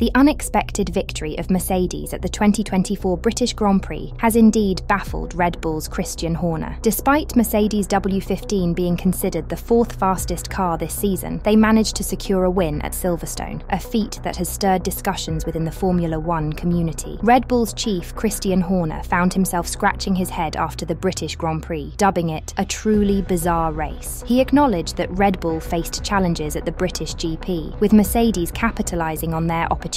The unexpected victory of Mercedes at the 2024 British Grand Prix has indeed baffled Red Bull's Christian Horner. Despite Mercedes W15 being considered the fourth fastest car this season, they managed to secure a win at Silverstone, a feat that has stirred discussions within the Formula One community. Red Bull's chief, Christian Horner, found himself scratching his head after the British Grand Prix, dubbing it a truly bizarre race. He acknowledged that Red Bull faced challenges at the British GP, with Mercedes capitalising on their opportunities.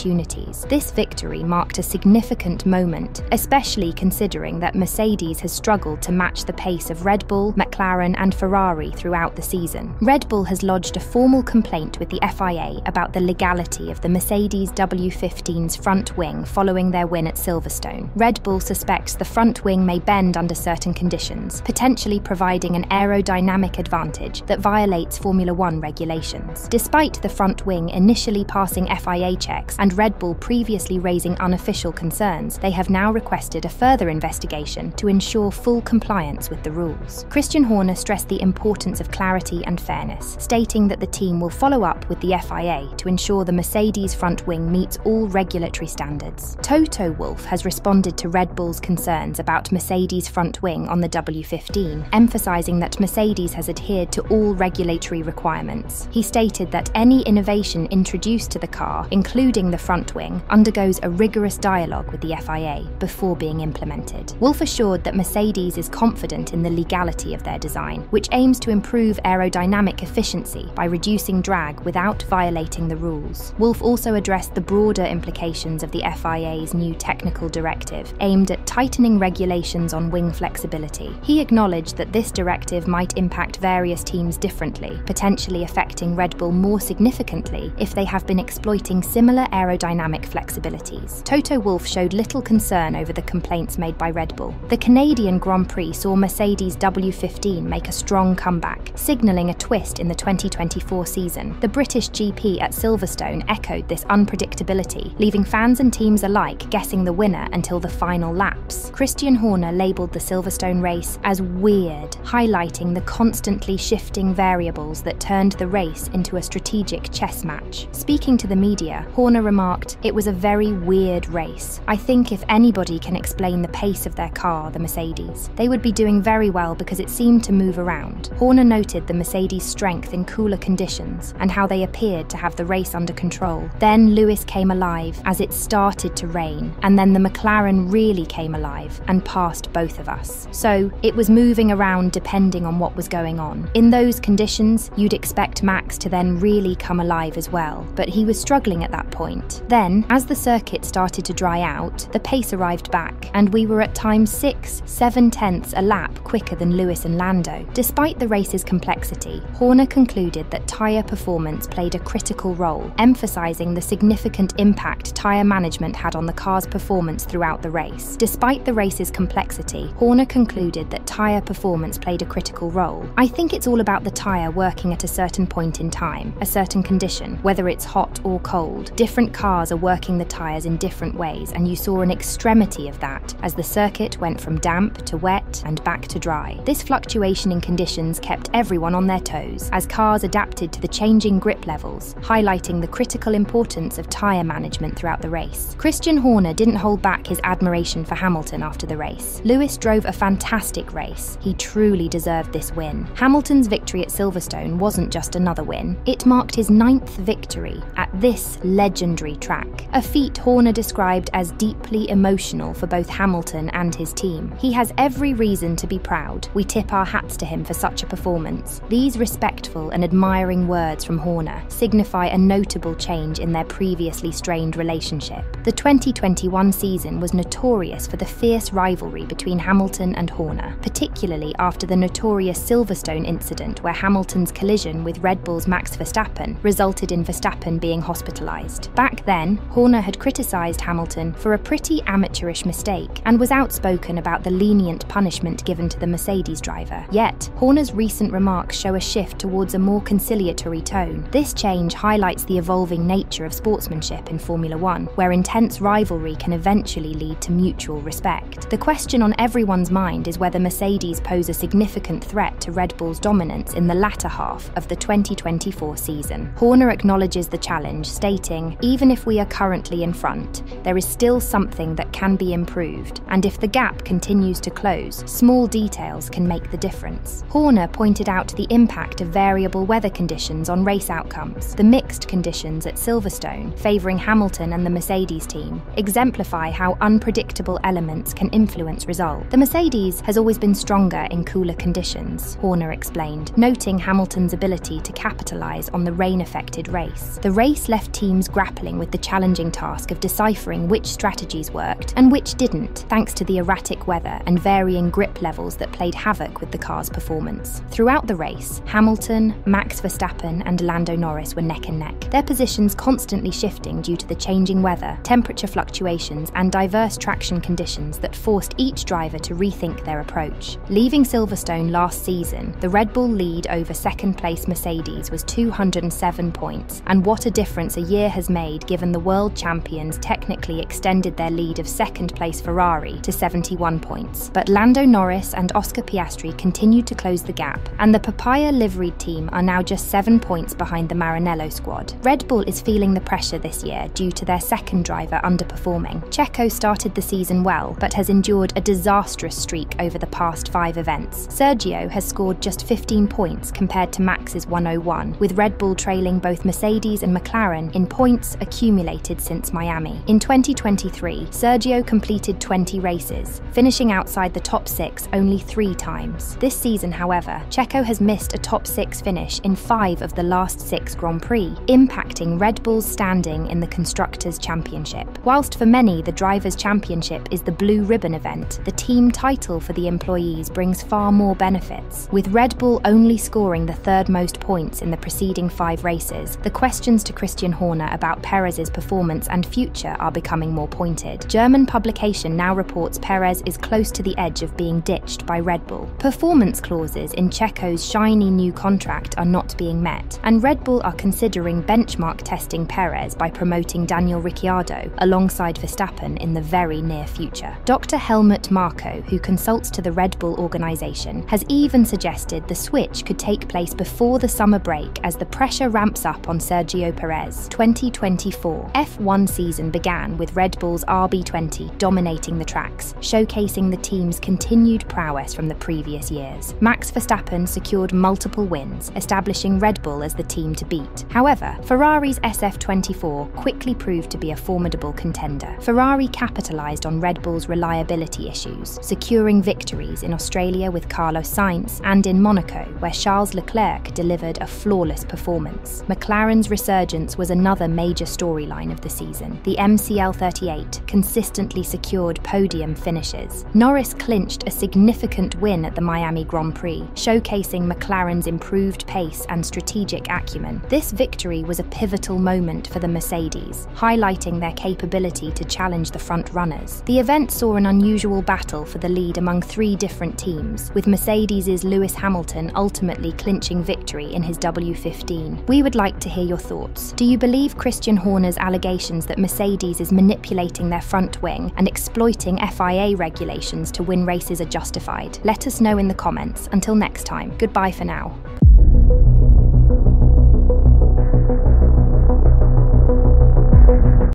This victory marked a significant moment, especially considering that Mercedes has struggled to match the pace of Red Bull, McLaren and Ferrari throughout the season. Red Bull has lodged a formal complaint with the FIA about the legality of the Mercedes W15's front wing following their win at Silverstone. Red Bull suspects the front wing may bend under certain conditions, potentially providing an aerodynamic advantage that violates Formula One regulations. Despite the front wing initially passing FIA checks and Red Bull previously raising unofficial concerns, they have now requested a further investigation to ensure full compliance with the rules. Christian Horner stressed the importance of clarity and fairness, stating that the team will follow up with the FIA to ensure the Mercedes front wing meets all regulatory standards. Toto Wolff has responded to Red Bull's concerns about Mercedes' front wing on the W15, emphasising that Mercedes has adhered to all regulatory requirements. He stated that any innovation introduced to the car, including the front wing, undergoes a rigorous dialogue with the FIA before being implemented. Wolff assured that Mercedes is confident in the legality of their design, which aims to improve aerodynamic efficiency by reducing drag without violating the rules. Wolff also addressed the broader implications of the FIA's new technical directive, aimed at tightening regulations on wing flexibility. He acknowledged that this directive might impact various teams differently, potentially affecting Red Bull more significantly if they have been exploiting similar aerodynamic flexibilities. Toto Wolff showed little concern over the complaints made by Red Bull. The Canadian Grand Prix saw Mercedes W15 make a strong comeback, signalling a twist in the 2024 season. The British GP at Silverstone echoed this unpredictability, leaving fans and teams alike guessing the winner until the final laps. Christian Horner labelled the Silverstone race as weird, highlighting the constantly shifting variables that turned the race into a strategic chess match. Speaking to the media, Horner remarked, "It was a very weird race. I think if anybody can explain the pace of their car, the Mercedes, they would be doing very well because it seemed to move around." Horner noted the Mercedes' strength in cooler conditions and how they appeared to have the race under control. Then Lewis came alive as it started to rain, and then the McLaren really came alive and passed both of us. So it was moving around depending on what was going on. In those conditions, you'd expect Max to then really come alive as well, but he was struggling at that point. Then, as the circuit started to dry out, the pace arrived back, and we were at times 6-7 tenths a lap quicker than Lewis and Lando. Despite the race's complexity, Horner concluded that tyre performance played a critical role, emphasising the significant impact tyre management had on the car's performance throughout the race. Despite the race's complexity, Horner concluded that tyre performance played a critical role. "I think it's all about the tyre working at a certain point in time, a certain condition, whether it's hot or cold. Different cars are working the tyres in different ways, and you saw an extremity of that as the circuit went from damp to wet and back to dry. This fluctuation in conditions kept everyone on their toes as cars adapted to the changing grip levels, highlighting the critical importance of tyre management throughout the race." Christian Horner didn't hold back his admiration for Hamilton after the race. "Lewis drove a fantastic race. He truly deserved this win." Hamilton's victory at Silverstone wasn't just another win. It marked his 9th victory at this legendary track, a feat Horner described as deeply emotional for both Hamilton and his team. "He has every reason to be proud. We tip our hats to him for such a performance." These respectful and admiring words from Horner signify a notable change in their previously strained relationship. The 2021 season was notorious for the fierce rivalry between Hamilton and Horner, particularly after the notorious Silverstone incident where Hamilton's collision with Red Bull's Max Verstappen resulted in Verstappen being hospitalised. Back then, Horner had criticised Hamilton for a pretty amateurish mistake and was outspoken about the lenient punishment punishment given to the Mercedes driver. Yet, Horner's recent remarks show a shift towards a more conciliatory tone. This change highlights the evolving nature of sportsmanship in Formula One, where intense rivalry can eventually lead to mutual respect. The question on everyone's mind is whether Mercedes pose a significant threat to Red Bull's dominance in the latter half of the 2024 season. Horner acknowledges the challenge, stating, "Even if we are currently in front, there is still something that can be improved, and if the gap continues to close, small details can make the difference." Horner pointed out the impact of variable weather conditions on race outcomes. The mixed conditions at Silverstone, favouring Hamilton and the Mercedes team, exemplify how unpredictable elements can influence results. "The Mercedes has always been stronger in cooler conditions," Horner explained, noting Hamilton's ability to capitalise on the rain-affected race. The race left teams grappling with the challenging task of deciphering which strategies worked and which didn't, thanks to the erratic weather and varying grip levels that played havoc with the car's performance. Throughout the race, Hamilton, Max Verstappen and Lando Norris were neck and neck, their positions constantly shifting due to the changing weather, temperature fluctuations and diverse traction conditions that forced each driver to rethink their approach. Leaving Silverstone last season, the Red Bull lead over second-place Mercedes was 207 points, and what a difference a year has made given the world champions technically extended their lead of second-place Ferrari to 71 points. But Lando Norris and Oscar Piastri continued to close the gap, and the Papaya liveried team are now just 7 points behind the Maranello squad. Red Bull is feeling the pressure this year due to their second driver underperforming. Checo started the season well, but has endured a disastrous streak over the past 5 events. Sergio has scored just 15 points compared to Max's 101, with Red Bull trailing both Mercedes and McLaren in points accumulated since Miami. In 2023, Sergio completed 20 races, finishing outside the top 6 only 3 times. This season, however, Checo has missed a top 6 finish in 5 of the last 6 Grand Prix, impacting Red Bull's standing in the Constructors' Championship. Whilst for many the Drivers' Championship is the blue ribbon event, the team title for the employees brings far more benefits. With Red Bull only scoring the 3rd most points in the preceding 5 races, the questions to Christian Horner about Perez's performance and future are becoming more pointed. German publication now reports Perez is close to the edge of being ditched by Red Bull. Performance clauses in Checo's shiny new contract are not being met, and Red Bull are considering benchmark testing Perez by promoting Daniel Ricciardo alongside Verstappen in the very near future. Dr. Helmut Marko, who consults to the Red Bull organisation, has even suggested the switch could take place before the summer break as the pressure ramps up on Sergio Perez. 2024 F1 season began with Red Bull's RB20 dominating the tracks, showcasing the team's continued prowess from the previous years. Max Verstappen secured multiple wins, establishing Red Bull as the team to beat. However, Ferrari's SF24 quickly proved to be a formidable contender. Ferrari capitalised on Red Bull's reliability issues, securing victories in Australia with Carlos Sainz and in Monaco, where Charles Leclerc delivered a flawless performance. McLaren's resurgence was another major storyline of the season. The MCL38 consistently secured podium finishes. Norris clinched a significant win at the Miami Grand Prix, showcasing McLaren's improved pace and strategic acumen. This victory was a pivotal moment for the Mercedes, highlighting their capability to challenge the front runners. The event saw an unusual battle for the lead among 3 different teams, with Mercedes' Lewis Hamilton ultimately clinching victory in his W15. We would like to hear your thoughts. Do you believe Christian Horner's allegations that Mercedes is manipulating their front wing and exploiting FIA regulations to win races are justified? Let us know in the comments. Until next time, goodbye for now.